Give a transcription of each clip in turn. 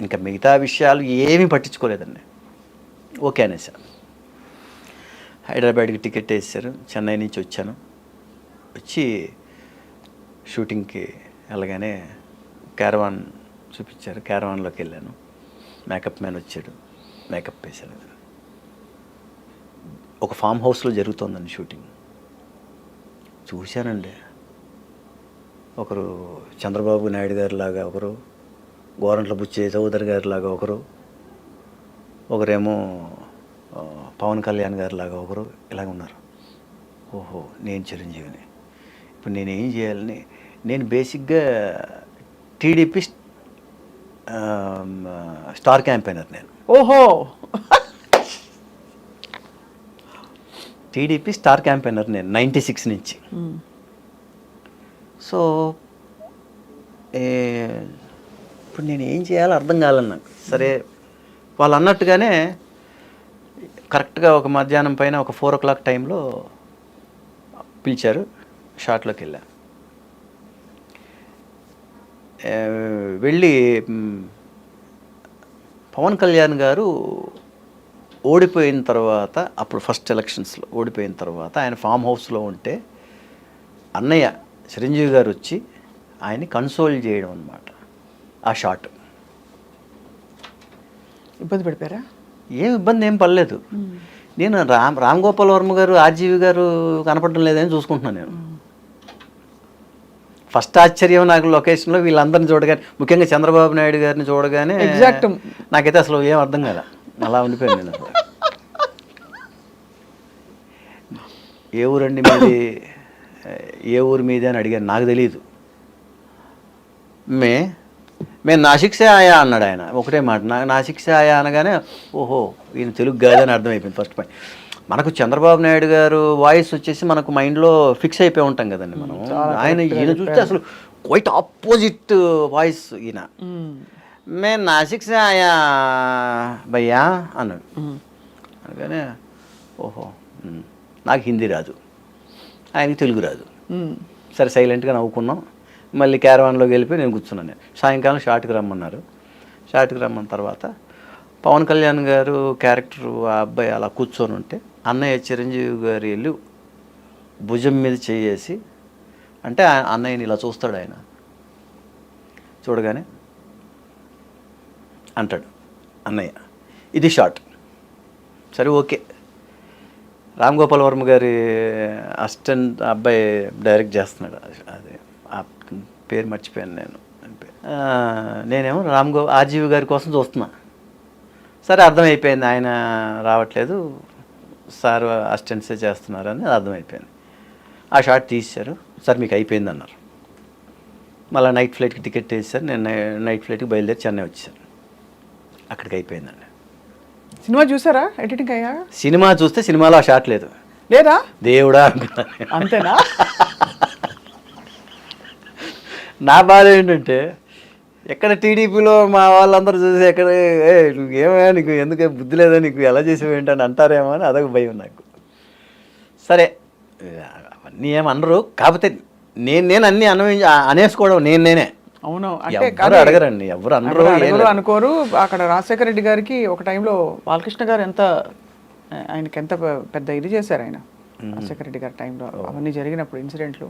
ఇంకా మిగతా విషయాలు ఏమీ పట్టించుకోలేదండి. ఓకే అనేసాను. హైదరాబాద్కి టికెట్ వేసారు. చెన్నై నుంచి వచ్చాను. వచ్చి షూటింగ్కి వెళ్ళగానే క్యారవాన్ చూపించారు. క్యారవాన్లోకి వెళ్ళాను. మేకప్ మ్యాన్ వచ్చాడు. మేకప్ వేశాను. ఒక ఫామ్ హౌస్లో జరుగుతుందండి షూటింగ్. చూశానండి. ఒకరు చంద్రబాబు నాయుడు గారి లాగా ఒకరు, గోరంట్ల బుచ్చే చౌదరి గారి లాగా ఒకరు, ఒకరేమో పవన్ కళ్యాణ్ గారి లాగా ఒకరు, ఇలాగ ఉన్నారు. ఓహో, నేను చిరంజీవిని. ఇప్పుడు నేను ఏం చేయాలని, నేను బేసిక్గా టీడీపీ స్టార్ క్యాంపెయినర్ నేను. ఓహో, టీడీపీ స్టార్ క్యాంపెయినర్ నేను 96 నుంచి. సో ఇప్పుడు నేను ఏం చేయాలో అర్థం కాలేదు నాకు. సరే, వాళ్ళు అన్నట్టుగానే కరెక్ట్గా ఒక మధ్యాహ్నం పైన ఒక 4 o'clock టైంలో పిలిచారు. షాట్లోకి వెళ్ళా. వెళ్ళి పవన్ కళ్యాణ్ గారు ఓడిపోయిన తర్వాత, అప్పుడు ఫస్ట్ ఎలక్షన్స్లో ఓడిపోయిన తర్వాత ఆయన ఫామ్ హౌస్లో ఉంటే అన్నయ్య చిరంజీవి గారు వచ్చి ఆయన్ని కన్సోల్ చేయడం అన్నమాట. ఆ షాట్ ఇబ్బంది పడిపోయారా? ఏం ఇబ్బంది ఏం పడలేదు. నేను రామ్ గోపాల్ వర్మ గారు, ఆర్జీవి గారు కనపడడం లేదని చూసుకుంటున్నాను. నేను ఫస్ట్ ఆశ్చర్యం నాకు లొకేషన్లో వీళ్ళందరిని చూడగానే, ముఖ్యంగా చంద్రబాబు నాయుడు గారిని చూడగానే ఎగ్జాక్ట్ నాకైతే అసలు ఏం అర్థం కదా, అలా ఉండిపోయాను నేను. అసలు ఏ ఊరండి మీది, ఏ ఊరు మీది అని అడిగాను. నాకు తెలియదు. మేము నాసిక్ సే ఆయా అన్నాడు ఆయన. ఒకటే మాట, నాసిక్ సే ఆయా అనగానే ఓహో ఈయన తెలుగు కాదని అర్థమైపోయింది ఫస్ట్ పాయింట్. మనకు చంద్రబాబు నాయుడు గారు వాయిస్ వచ్చేసి మనకు మైండ్లో ఫిక్స్ అయిపోయి ఉంటాం కదండి మనం. ఈయన చూస్తే అసలు క్వైట్ ఆపోజిట్ వాయిస్ ఈయన. మే నాసిక్ సే ఆయా భయ్యా అన్నాడు. అనగానే ఓహో, నాకు హిందీ రాదు, ఆయనకి తెలుగు రాదు. సరే సైలెంట్గా నవ్వుకున్నాం. మళ్ళీ క్యారవాన్లోకి వెళ్ళిపోయి నేను కూర్చున్నాను. నేను సాయంకాలం షాట్కి రమ్మన్నారు. షాట్కి రమ్మన్న తర్వాత పవన్ కళ్యాణ్ గారు క్యారెక్టర్ ఆ అబ్బాయి అలా కూర్చొని ఉంటే అన్నయ్య చిరంజీవి గారు వెళ్ళి భుజం మీద చేసి, అంటే అన్నయ్యని ఇలా చూస్తాడు. ఆయన చూడగానే అంటాడు అన్నయ్య, ఇది షాట్. సరే ఓకే. రామ్ గోపాల్ వర్మ గారి అసిస్టెంట్ అబ్బాయి డైరెక్ట్ చేస్తున్నాడు. అది ఆ పేరు మర్చిపోయాను నేను. నేనేమో ఆర్జీవి గారి కోసం చూస్తున్నా. సరే అర్థమైపోయింది, ఆయన రావట్లేదు, సార్ అసిస్టెంట్సే చేస్తున్నారని అర్థమైపోయింది. ఆ షాట్ తీశారు. సార్ మీకు అయిపోయింది అన్నారు. మళ్ళీ నైట్ ఫ్లైట్కి టికెట్ వేసారు. నేను నైట్ ఫ్లైట్కి బయలుదేరి చెన్నై వచ్చాను. అక్కడికి అయిపోయిందండి. సినిమా చూసారా? ఎడిటింగ్ అయ్యా? సినిమా చూస్తే సినిమాలో ఆ షాట్ లేదు. లేదా? దేవుడా అనుకున్నాను. అంతేనా? నా బాధ ఏంటంటే, ఎక్కడ టీడీపీలో మా వాళ్ళందరూ చూసి ఎక్కడ నువ్వేమో నీకు ఎందుకే బుద్ధి లేదా, నీకు ఎలా చేసేవి ఏంటని అంటారేమో అని అదొక భయం నాకు. సరే అవన్నీ ఏమనరు, కాకపోతే నేను అన్నీ అనేసుకోవడం నేనే. అవును, ఎవరు అడగరండి, ఎవరు అనరు, అనుకోరు. అక్కడ రాజశేఖర రెడ్డి గారికి ఒక టైంలో బాలకృష్ణ గారు ఆయనకి ఎంత పెద్ద ఇది చేశారు ఆయన, రాజశేఖర రెడ్డి గారి టైంలో అవన్నీ జరిగినప్పుడు ఇన్సిడెంట్లు.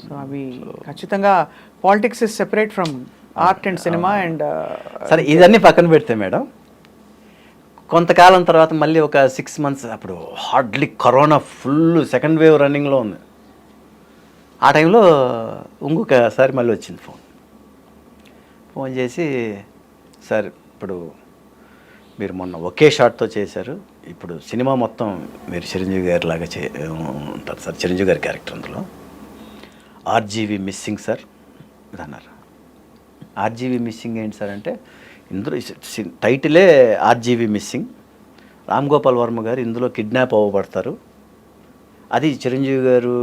సో అవి ఖచ్చితంగా politics is separate from art and cinema. And సరే ఇదన్నీ పక్కన పెడితే మేడం, కొంతకాలం తర్వాత మళ్ళీ ఒక 6 months, అప్పుడు hardly corona full second wave రన్నింగ్లో ఉంది. ఆ టైంలో ఇంకొకసారి మళ్ళీ వచ్చింది ఫోన్ చేసి, సార్ ఇప్పుడు మీరు మొన్న ఒకే షాట్తో చేశారు, ఇప్పుడు సినిమా మొత్తం మీరు చిరంజీవి గారి లాగా ఉంటారు సార్, చిరంజీవి గారి క్యారెక్టర్ అందులో ఆర్జీవి మిస్సింగ్ సార్ అన్నారు. ఆర్జీవి మిస్సింగ్ ఏంటి సార్ అంటే, ఇందులో టైటిలే ఆర్జీవి మిస్సింగ్. రామ్ గోపాల్ వర్మ గారు ఇందులో కిడ్నాప్ అవ్వబడతారు. అది చిరంజీవి గారు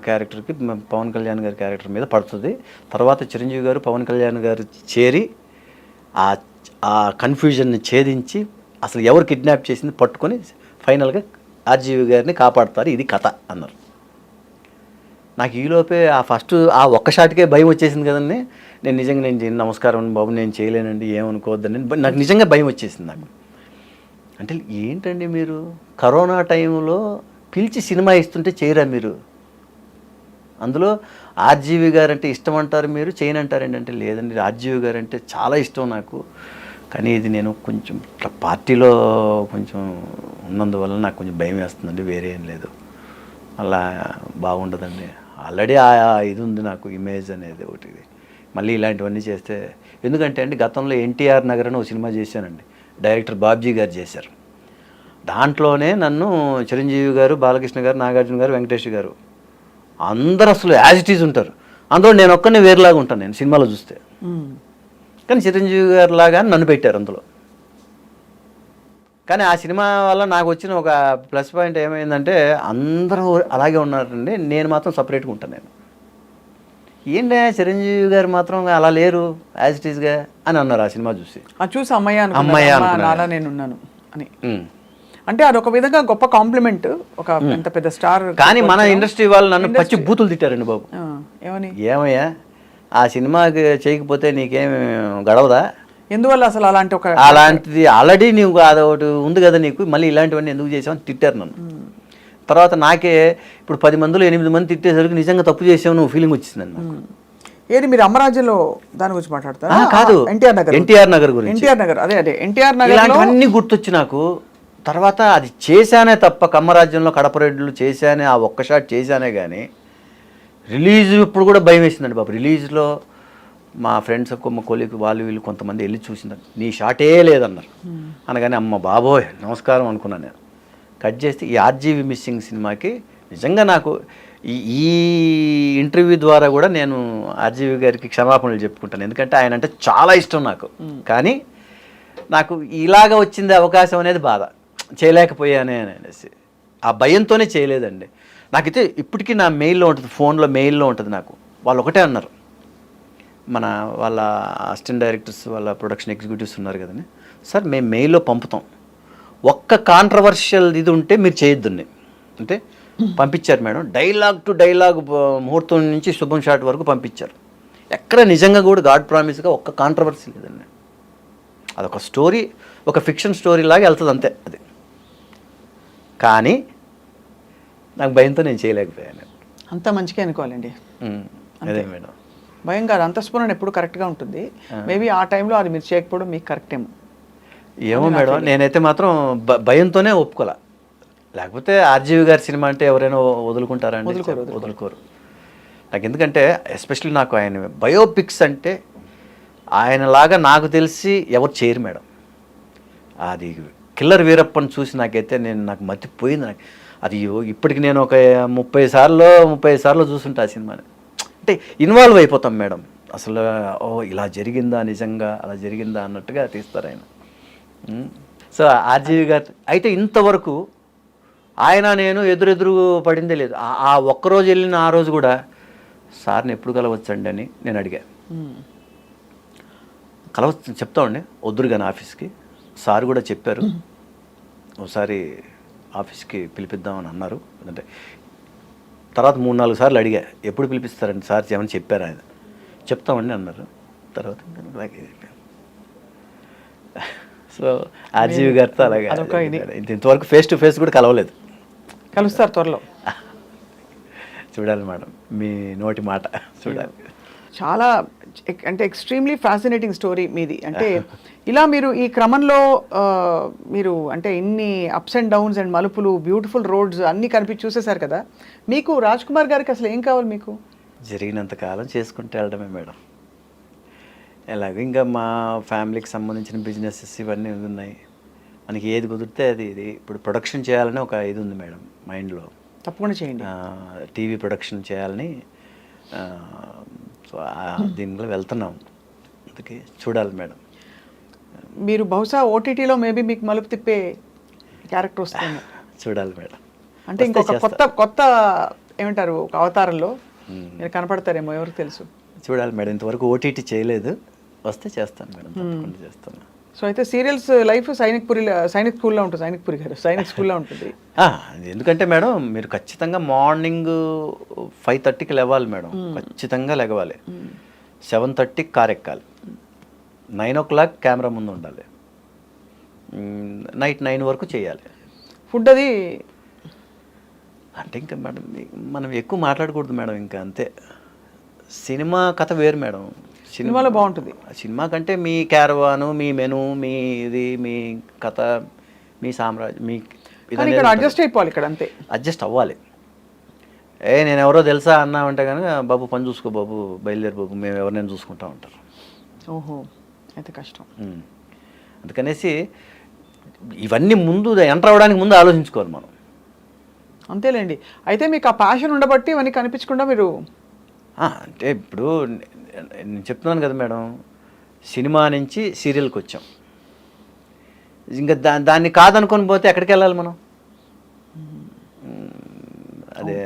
క్యారెక్టర్కి పవన్ కళ్యాణ్ గారి క్యారెక్టర్ మీద పడుతుంది. తర్వాత చిరంజీవి గారు పవన్ కళ్యాణ్ గారు చేరి ఆ కన్ఫ్యూజన్ని ఛేదించి అసలు ఎవరు కిడ్నాప్ చేసింది పట్టుకొని ఫైనల్గా ఆర్జీవి గారిని కాపాడుతారు, ఇది కథ అన్నారు. నాకు ఈలోపే ఆ ఫస్ట్ ఆ ఒక్క షాట్కే భయం వచ్చేసింది కదండి. నేను నిజంగా నమస్కారం బాబు నేను చేయలేనండి ఏమనుకోవద్దని నాకు నిజంగా భయం వచ్చేసింది నాకు. అంటే ఏంటండి మీరు కరోనా టైంలో పిలిచి సినిమా ఇస్తుంటే చేయరా మీరు? అందులో ఆర్జీవి గారు అంటే ఇష్టం అంటారు, మీరు చేయనంటారండి. అంటే లేదండి ఆర్జీవి గారు అంటే చాలా ఇష్టం నాకు, కానీ ఇది నేను కొంచెం ఇట్లా పార్టీలో కొంచెం ఉన్నందువల్ల నాకు కొంచెం భయం వేస్తుందండి, వేరే ఏం లేదు, అలా బాగుండదండి. ఆల్రెడీ ఇది ఉంది నాకు ఇమేజ్ అనేది ఒకటి, మళ్ళీ ఇలాంటివన్నీ చేస్తే ఎందుకంటే అండి గతంలో ఎన్టీఆర్ నగర్ అని ఒక సినిమా చేశానండి, డైరెక్టర్ బాబ్జీ గారు చేశారు. దాంట్లోనే నన్ను చిరంజీవి గారు, బాలకృష్ణ గారు, నాగార్జున గారు, వెంకటేష్ గారు అందరూ అసలు యాజ్ ఇట్ ఈజ్ ఉంటారు. అందులో నేను ఒక్కనే వేరేలాగా ఉంటాను నేను సినిమాలో చూస్తే. కానీ చిరంజీవి గారు లాగా నన్ను పెట్టారు అందులో. కానీ ఆ సినిమా వల్ల నాకు వచ్చిన ఒక ప్లస్ పాయింట్ ఏమైందంటే అందరూ అలాగే ఉన్నారండి, నేను మాత్రం సపరేట్గా ఉంటాను. నేను ఏంటంటే చిరంజీవి గారు మాత్రం అలా లేరు యాజ్ ఇట్ ఈస్గా అని అన్నారు ఆ సినిమా చూసి. చూసి అమ్మయ్య నాలా నేను ఉన్నాను అని. అంటే అదొక విధంగా గొప్ప కాంప్లిమెంట్, ఒక ఎంత పెద్ద స్టార్. కానీ మన ఇండస్ట్రీ వాళ్ళు నన్ను పచ్చి బూతులు తిట్టారండి బాబు. ఏమని? ఏమయ్యా ఆ సినిమాకి చేయకపోతే నీకేం గడవదా? ఎందువల్ల అసలు అలాంటిది ఆల్రెడీ నీకు అదొకటి ఉంది కదా నీకు, మళ్ళీ ఇలాంటివన్నీ ఎందుకు చేసావని తిట్టారు నన్ను. తర్వాత నాకే ఇప్పుడు 10 మందిలో 8 మంది తిట్టేసరికి నిజంగా తప్పు చేసావు నువ్వు ఫీలింగ్ వచ్చిందండి నాకు. ఏది మీరు అమరాజ్యంలో దాని గురించి మాట్లాడతారా? కాదు, ఎన్టీఆర్ నగర్ గురించి. ఎన్టీఆర్ నగర్, అదే ఎన్టీఆర్ నగర్. ఇలాంటివన్నీ గుర్తొచ్చి నాకు తర్వాత అది చేశానే తప్ప, కమ్మరాజ్యంలో కడపరెడ్లు చేశానే, ఆ ఒక్క షాట్ చేశానే కానీ రిలీజ్ ఇప్పుడు కూడా భయం వేసిందండి బాబు. రిలీజ్లో మా ఫ్రెండ్స్ మా కొలీగ్ వాళ్ళు వీళ్ళు కొంతమంది వెళ్ళి చూసిందని నీ షాటే లేదన్నారు. అనగానే అమ్మ బాబోయ్ నమస్కారం అనుకున్నాను నేను. కట్ చేస్తే ఈ ఆర్జీవి మిస్సింగ్ సినిమాకి నిజంగా నాకు ఈ ఇంటర్వ్యూ ద్వారా కూడా నేను ఆర్జీవి గారికి క్షమాపణలు చెప్పుకుంటాను. ఎందుకంటే ఆయన అంటే చాలా ఇష్టం నాకు, కానీ నాకు ఇలాగ వచ్చింది అవకాశం అనేది బాధ, చేయలేకపోయానే అనేసి ఆ భయంతోనే చేయలేదండి. నాకైతే ఇప్పటికీ నా మెయిల్లో ఉంటుంది, ఫోన్లో మెయిల్లో ఉంటుంది నాకు. వాళ్ళు ఒకటే అన్నారు, వాళ్ళ అసిస్టెంట్ డైరెక్టర్స్ వాళ్ళ ప్రొడక్షన్ ఎగ్జిక్యూటివ్స్ ఉన్నారు కదండి, సార్ మేము మెయిల్లో పంపుతాం, ఒక్క కాంట్రవర్షియల్ ఇది ఉంటే మీరు చేయొద్దండి అంటే పంపించారు మేడం. డైలాగ్ టు డైలాగ్ ముహూర్తం నుంచి శుభం షాట్ వరకు పంపించారు. ఎక్కడ నిజంగా కూడా గాడ్ ప్రామిస్గా ఒక్క కాంట్రవర్సీ లేదండి. అదొక స్టోరీ, ఒక ఫిక్షన్ స్టోరీ లాగా వెళ్తుంది అంతే అది. కానీ నాకు భయంతో నేను చేయలేకపోయాను. అంత మంచిగా అనుకోవాలండి. అదే మేడం, భయం కాదు, అంతఃస్ఫురణ ఎప్పుడు కరెక్ట్గా ఉంటుంది. మేబీ ఆ టైంలో అది మీరు చేయకపోవడం మీకు కరెక్ట్ ఏమో మేడం. నేనైతే మాత్రం భయంతోనే ఒప్పుకోలే. లేకపోతే ఆర్జీవి గారి సినిమా అంటే ఎవరైనా వదులుకుంటారా అండి? వదులుకోరు. నాకు ఎందుకంటే ఎస్పెషల్లీ నాకు ఆయన బయోపిక్స్ అంటే ఆయనలాగా నాకు తెలిసి ఎవరు చేయరు మేడం. అది కిల్లర్ వీరప్పని చూసి నాకు మతిపోయింది. నాకు అది ఇప్పటికి నేను ఒక 30 సార్లు చూసుంటా ఆ సినిమాని. అంటే ఇన్వాల్వ్ అయిపోతాం మేడం. అసలు ఓ ఇలా జరిగిందా, నిజంగా అలా జరిగిందా అన్నట్టుగా తీస్తారు ఆయన. సో ఆర్జీవి గారు అయితే ఇంతవరకు ఆయన నేను ఎదురెదురు పడిందే లేదు. ఆ ఒక్కరోజు వెళ్ళిన ఆ రోజు కూడా సార్ని ఎప్పుడు కలవచ్చండి అని నేను అడిగాను. కలవచ్చు చెప్తామండి వద్దురు కానీ ఆఫీస్కి. సార్ కూడా చెప్పారు ఒకసారి ఆఫీస్కి పిలిపిద్దామని అన్నారు. అంటే తర్వాత 3-4 సార్లు అడిగా ఎప్పుడు పిలిపిస్తారండి సార్ ఏమని చెప్పారు. ఆయన చెప్తామండి అన్నారు. తర్వాత సో ఆర్జీవి గారితో అలాగే ఇంతవరకు ఫేస్ టు ఫేస్ కూడా కలవలేదు. కలుస్తారు త్వరలో. చూడాలి మేడం, మీ నోటి మాట చూడాలి. చాలా అంటే ఎక్స్ట్రీమ్లీ ఫ్యాసినేటింగ్ స్టోరీ మీది. అంటే ఇలా మీరు ఈ క్రమంలో మీరు అంటే ఇన్ని అప్స్ అండ్ డౌన్స్ అండ్ మలుపులు, బ్యూటిఫుల్ రోడ్స్ అన్నీ కనిపించి చూసేశారు కదా. మీకు రాజ్ కుమార్ గారికి అసలు ఏం కావాలి? మీకు జరిగినంత కాలం చేసుకుంటూ వెళ్ళడమే మేడం. ఎలాగో ఇంకా మా ఫ్యామిలీకి సంబంధించిన బిజినెసెస్ ఇవన్నీ ఉన్నాయి. మనకి ఏది కుదిరితే అది. ఇది ఇప్పుడు ప్రొడక్షన్ చేయాలని ఒక ఇది ఉంది మేడం మైండ్లో. తప్పకుండా చేయండి. టీవీ ప్రొడక్షన్ చేయాలని సో దీనిలో వెళ్తున్నాం. అందుకే చూడాలి మేడం. మీరు బహుశా ఓటీటీలో మేబీ మీకు మలుపు తిప్పే క్యారెక్టర్ వస్తుంది. చూడాలి మేడం. అంటే ఇంకొక కొత్త ఏమంటారు ఒక అవతారంలో మీరు కనపడతారేమో, ఎవరికి తెలుసు. చూడాలి మేడం. ఇంతవరకు ఓటీటీ చేయలేదు, వస్తే చేస్తాను మేడం, తప్పకుండా చేస్తాను. సో అయితే సీరియల్స్ లైఫ్ సైనిక్ స్కూల్లో ఉంటుంది, సైనిక్ స్కూల్లో ఉంటుంది. ఎందుకంటే మేడం మీరు ఖచ్చితంగా మార్నింగ్ 5:30కి లేవాలి మేడం, ఖచ్చితంగా లేవాలి. 7:30కి కార్ ఎక్కాలి, 9 o'clock కెమెరా ముందు ఉండాలి, నైట్ 9 వరకు చేయాలి. ఫుడ్ అది అంటే ఇంకా మేడం మనం ఎక్కువ మాట్లాడకూడదు మేడం, ఇంకా అంతే. సినిమా కథ వేరు మేడం. సినిమాలో బాగుంటుంది. సినిమా కంటే మీ క్యారవాను, మీ మెను, మీ ఇది, మీ కథ, మీ సామ్రాజ్యం, మీ ఇక్కడ అడ్జస్ట్ అయిపోవాలి, ఇక్కడ అంతే అడ్జస్ట్ అవ్వాలి. నేను ఎవరో తెలుసా అన్నామంటే కనుక బాబు పని చూసుకో బాబు, బయలుదేరి బాబు, మేము ఎవరినైనా చూసుకుంటా ఉంటారు. ఓహో, అయితే కష్టం. అందుకనేసి ఇవన్నీ ముందు ఎంటర్ అవ్వడానికి ముందు ఆలోచించుకోవాలి మనం. అంతేలేండి. అయితే మీకు ఆ ప్యాషన్ ఉండబట్టి ఇవన్నీ కనిపించకుండా మీరు అంటే ఇప్పుడు నేను చెప్తున్నాను కదా మేడం, సినిమా నుంచి సీరియల్కి వచ్చాం. ఇంకా దాన్ని కాదనుకొని పోతే ఎక్కడికి వెళ్ళాలి మనం? అదే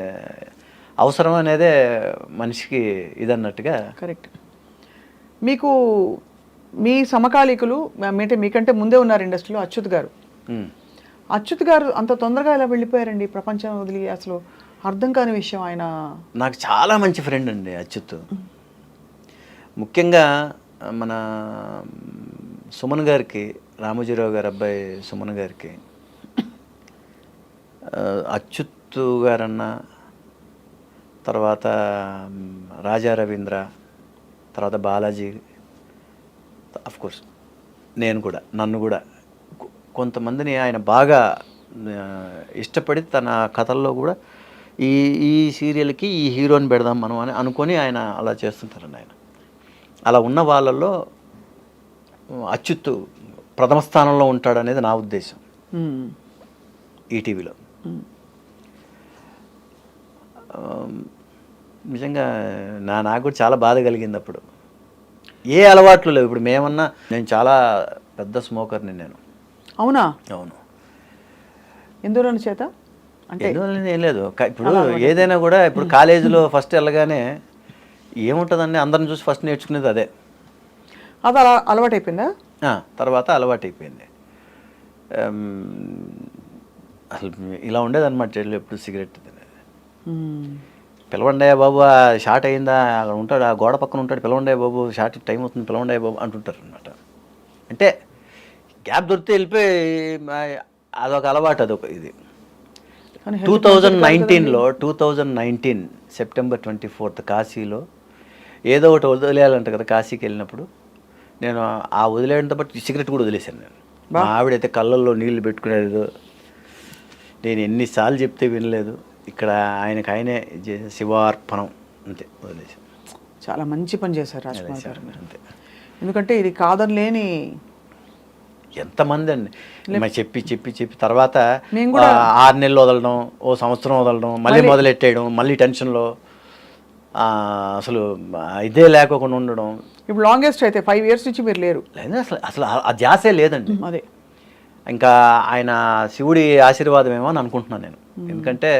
అవసరం అనేదే మనిషికి ఇదన్నట్టుగా. కరెక్ట్. మీకు మీ సమకాలీకులు అంటే మీకంటే ముందే ఉన్నారు ఇండస్ట్రీలో అచ్యుత్ గారు. అచ్యుత్ గారు అంత తొందరగా ఎలా వెళ్ళిపోయారండి ప్రపంచం వదిలి? అసలు అర్థం కాని విషయం. ఆయన నాకు చాలా మంచి ఫ్రెండ్ అండి అచ్యుత్. ముఖ్యంగా మన సుమన్ గారికి, రామోజీరావు గారి అబ్బాయి సుమన్ గారికి అచ్యుత్ గారన్న, తర్వాత రాజా రవీంద్ర, తర్వాత బాలాజీ, కోర్స్ నన్ను కూడా కొంతమందిని ఆయన బాగా ఇష్టపడి తన కథల్లో కూడా ఈ సీరియల్కి ఈ హీరోని పెడదాం మనం అని అనుకొని ఆయన అలా చేస్తుంటారండి. ఆయన అలా ఉన్న వాళ్ళల్లో అచ్యుత్ ప్రథమ స్థానంలో ఉంటాడనేది నా ఉద్దేశం. ఈటీవీలో నిజంగా నాకు కూడా చాలా బాధ కలిగింది అప్పుడు. ఏ అలవాట్లు లేవు. ఇప్పుడు నేను చాలా పెద్ద స్మోకర్ని నేను. అవునా? అవును. ఎందువల్ల చేత అంటే ఎందువల్ల ఏం లేదు. ఇప్పుడు ఏదైనా కూడా ఇప్పుడు కాలేజీలో ఫస్ట్ వెళ్ళగానే ఏముంటుందండి, అందరిని చూసి ఫస్ట్ నేర్చుకునేది అదే. అది అలా అలవాటైపోయిందా? తర్వాత అలవాటైపోయింది. అసలు ఇలా ఉండేది అనమాట. ఎప్పుడు సిగరెట్ పిలవండయ్య బాబు, షార్ట్ అయిందా, అక్కడ ఉంటాడు, ఆ గోడ పక్కన ఉంటాడు, పిలవండయ్య బాబు, షార్ట్ టైం అవుతుంది, పిలవండయ్య బాబు అంటుంటారు అనమాట. అంటే గ్యాప్ దొరికితే వెళ్ళిపోయి అదొక అలవాటు, అదొక ఇది. 2019 సెప్టెంబర్ 24 కాశీలో ఏదో ఒకటి వదిలేయాలంట కదా. కాశీకి వెళ్ళినప్పుడు నేను ఆ వదిలేయడంతో పాటు సిగరెట్ కూడా వదిలేశాను నేను. మా ఆవిడైతే కళ్ళల్లో నీళ్లు పెట్టుకునేది. నేను ఎన్నిసార్లు చెప్తే వినలేదు. ఇక్కడ ఆయనే శివార్పణం అంతే, వదిలేశాను. చాలా మంచి పని చేశారు రాజ్కుమార్ గారు అంతే. ఎందుకంటే ఇది కాదని లేని ఎంతమంది అండి చెప్పి చెప్పి చెప్పి తర్వాత 6 నెలలు వదలడం, ఓ సంవత్సరం వదలడం, మళ్ళీ మొదలెట్టేయడం, మళ్ళీ టెన్షన్లో అసలు ఇదే లేకోకుండా ఉండడం. ఇప్పుడు లాంగెస్ట్ అయితే 5 years నుంచి మీరు లేరు. లేదు అసలు, అసలు ఆ ధ్యాసే లేదండి. అదే ఇంకా ఆయన శివుడి ఆశీర్వాదం ఏమో అని అనుకుంటున్నాను నేను. ఎందుకంటే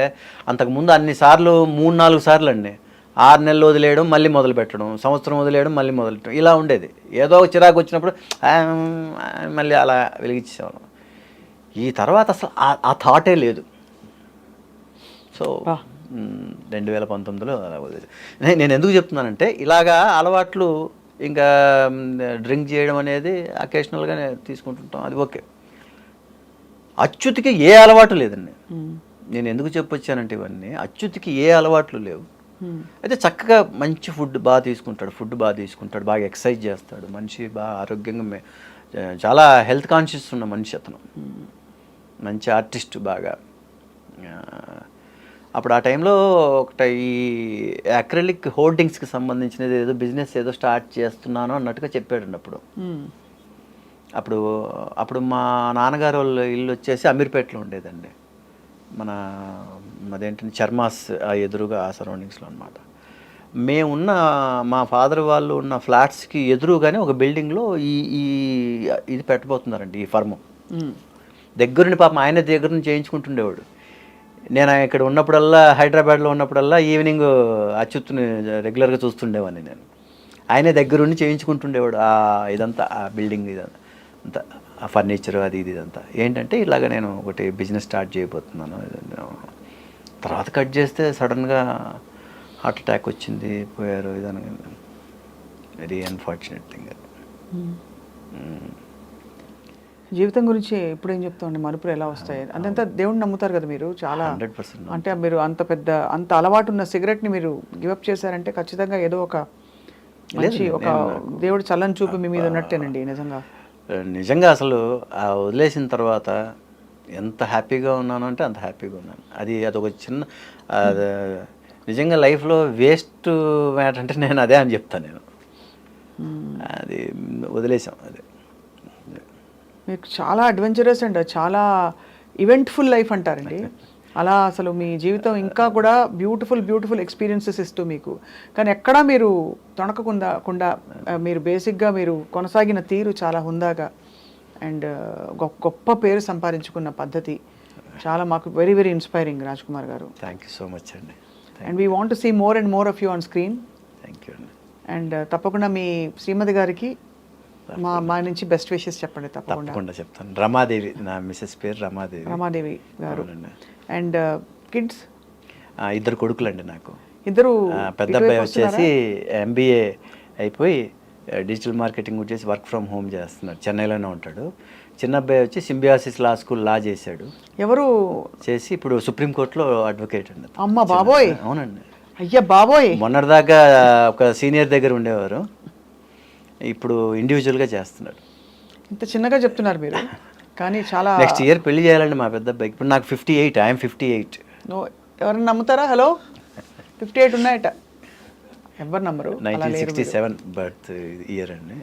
అంతకుముందు అన్నిసార్లు 3-4 సార్లు అండి 6 నెలలు వదిలేయడం, మళ్ళీ మొదలు పెట్టడం, సంవత్సరం వదిలేయడం, మళ్ళీ మొదలెట్టడం, ఇలా ఉండేది. ఏదో చిరాకు వచ్చినప్పుడు మళ్ళీ అలా వెలిగించేవాళ్ళం. ఈ తర్వాత అసలు ఆ థాటే లేదు. సో 2019లో అలా వదిలేదు. నేను ఎందుకు చెప్తున్నానంటే ఇలాగా అలవాట్లు, ఇంకా డ్రింక్ చేయడం అనేది అకేషనల్గానే తీసుకుంటుంటాం, అది ఓకే. అచ్యుత్కి ఏ అలవాటు లేదండి. నేను ఎందుకు చెప్పొచ్చానంటే ఇవన్నీ, అచ్యుత్కి ఏ అలవాట్లు లేవు. అయితే చక్కగా మంచి ఫుడ్ బాగా తీసుకుంటాడు, బాగా ఎక్సర్సైజ్ చేస్తాడు, మనిషి బాగా ఆరోగ్యంగా, చాలా హెల్త్ కాన్షియస్ ఉన్న మనిషి అతను. మంచి ఆర్టిస్ట్ బాగా. అప్పుడు ఆ టైంలో ఈ అక్రిలిక్ హోర్డింగ్స్కి సంబంధించినది ఏదో బిజినెస్ ఏదో స్టార్ట్ చేస్తున్నాను అన్నట్టుగా చెప్పాడండి అప్పుడు మా నాన్నగారు వాళ్ళ ఇల్లు వచ్చేసి అమీర్పేటలో ఉండేదండి. అదేంటంటే చర్మాస్ ఎదురుగా ఆ సరౌండింగ్స్లో అనమాట. మేమున్న మా ఫాదర్ వాళ్ళు ఉన్న ఫ్లాట్స్కి ఎదురుగానే ఒక బిల్డింగ్లో ఇది పెట్టబోతున్నారండి, ఈ ఫర్ము. దగ్గరుండి పాపం ఆయన దగ్గర నుంచి చేయించుకుంటుండేవాడు. నేను ఇక్కడ ఉన్నప్పుడల్లా, హైదరాబాద్లో ఉన్నప్పుడల్లా ఈవినింగ్ అచ్యుత్ని రెగ్యులర్గా చూస్తుండేవాడిని నేను. ఆయనే దగ్గరుండి చేయించుకుంటుండేవాడు ఇదంతా, ఆ బిల్డింగ్ ఇదంతా. అంత ఆ ఫర్నిచర్ అది ఇది ఇదంతా ఏంటంటే ఇలాగ నేను ఒకటి బిజినెస్ స్టార్ట్ చేయబోతున్నాను. తర్వాత కట్ చేస్తే సడన్గా హార్ట్ అటాక్ వచ్చింది, పోయారు. ఇదని వెరీ అన్ఫార్చునేట్ థింగ్. జీవితం గురించి ఎప్పుడు ఏం చెప్తామండి, మలుపులు ఎలా వస్తాయి అదంతా దేవుడిని నమ్ముతారు కదా మీరు చాలా. 100%. అంటే మీరు అంత అలవాటు ఉన్న సిగరెట్ని మీరు గివప్ చేశారంటే ఖచ్చితంగా ఏదో ఒక మంచి ఒక దేవుడు చల్లని చూపు మీ మీద ఉన్నట్టేనండి నిజంగా. నిజంగా అసలు ఆ వదిలేసిన తర్వాత ఎంత హ్యాపీగా ఉన్నాను అంటే అంత హ్యాపీగా ఉన్నాను. అదొక చిన్న నిజంగా లైఫ్లో వేస్ట్ మ్యాటర్ అంటే నేను అదే అని చెప్తాను. నేను అది వదిలేసాం. అది మీకు చాలా అడ్వెంచరస్ అండ్ చాలా ఈవెంట్ఫుల్ లైఫ్ అంటారండి. అలా అసలు మీ జీవితం ఇంకా కూడా బ్యూటిఫుల్ ఎక్స్పీరియన్సెస్ ఇస్తూ మీకు, కానీ ఎక్కడా మీరు తొణకకుండా మీరు బేసిక్గా మీరు కొనసాగిన తీరు చాలా హుందాగా అండ్ గొప్ప పేరు సంపాదించుకున్న పద్ధతి చాలా మాకు very very inspiring Raj Kumar గారు. థ్యాంక్ యూ సో మచ్ అండి. And we want to see more and more of you on screen. Thank you అండి. అండ్ తప్పకుండా మీ శ్రీమతి గారికి మా నుంచి బెస్ట్ విషెస్ చెప్పండి. తప్పకుండా చెప్తాను. రమాదేవి, నా మిసెస్ పేరు రమాదేవి గారు. అండ్ కిడ్స్ 2 కొడుకులండి నాకు. ఇద్దరు. పెద్ద అబ్బాయి వచ్చేసి MBA అయిపోయి డిజిటల్ మార్కెటింగ్ వచ్చేసి వర్క్ ఫ్రమ్ హోమ్ చేస్తున్నాడు, చెన్నైలోనే ఉంటాడు. చిన్న అబ్బాయి వచ్చి సింబియాసిస్ లా స్కూల్ లా చేశాడు. ఎవరు చేసి ఇప్పుడు సుప్రీంకోర్టులో అడ్వకేట్ అండి. అమ్మ బాబోయ్. అవునండి. అయ్యా బాబోయ్. మొన్నటిదాకా ఒక సీనియర్ దగ్గర ఉండేవారు, ఇప్పుడు ఇండివిజువల్గా చేస్తున్నాడు. ఇంత చిన్నగా చెప్తున్నారు మీరు, కానీ చాలా. నెక్స్ట్ ఇయర్ పెళ్లి చేయాలండి మా పెద్ద అబ్బాయికి. ఇప్పుడు నాకు 58, ఐఎమ్ 58. ఎవరైనా నమ్ముతారా? హలో 58 ఉన్నాయట, ఎవరు నమ్మరు. 1967 బర్త్ ఇయర్ అండి.